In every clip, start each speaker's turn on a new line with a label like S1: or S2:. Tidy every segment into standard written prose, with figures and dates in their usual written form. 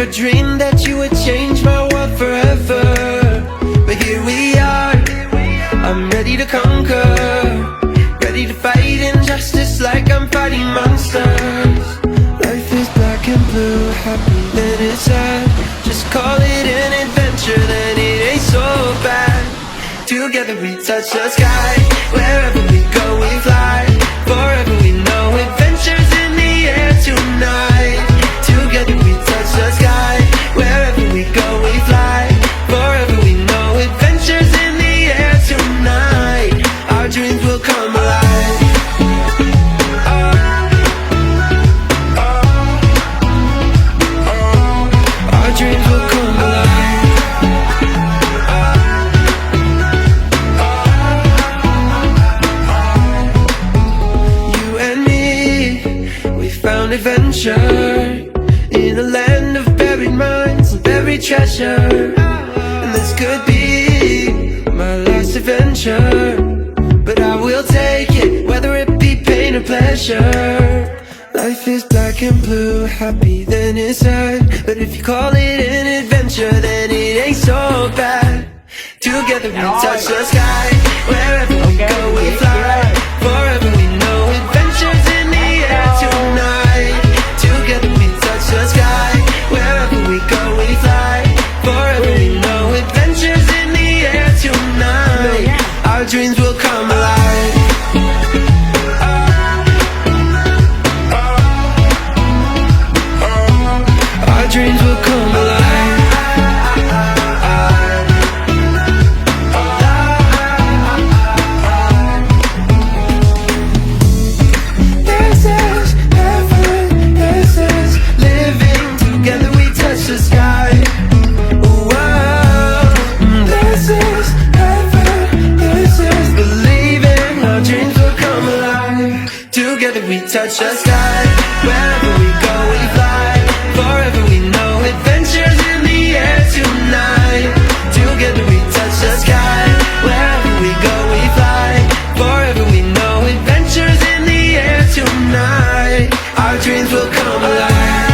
S1: never dreamed that you would change my world forever, but here we are. I'm ready to conquer, ready to fight injustice like I'm fighting monsters. Life is black and blue, happy then it's sad. Just call it an adventure, then it ain't so bad. Together we touch the sky, wherever we go we fly. Forever we know adventures in the air tonight. Together we touch the sky, wherever we go we fly. Forever we know adventures in the air tonight. Our dreams will come alive. Our dreams will come alive. You and me, we found adventure in a land of buried mines and buried treasure. And this could be my last adventure, but I will take it, whether it be pain or pleasure. Life is black and blue, happy then it's sad. But if you call it an adventure, then it ain't so bad. Together we touch the sky, wherever we go we fly. Forever we know adventures in the air tonight. Together we touch the sky, wherever we go we fly. Forever we know adventures in the air tonight. Our dreams will come alive. Our dreams will come alive. This is heaven, this is living. Together we touch the sky. Whoa. This is heaven, this is believing. Our dreams will come alive. Together we touch the sky. Wherever we go we fly. Forever we know adventures in the air tonight. Together we touch the sky. Wherever we go we fly. Forever we know adventures in the air tonight. Our dreams will come alive.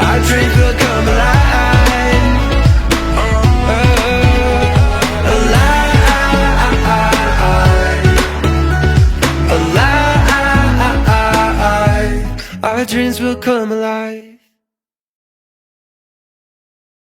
S1: Our dreams will come alive. Alive. Our dreams will come alive.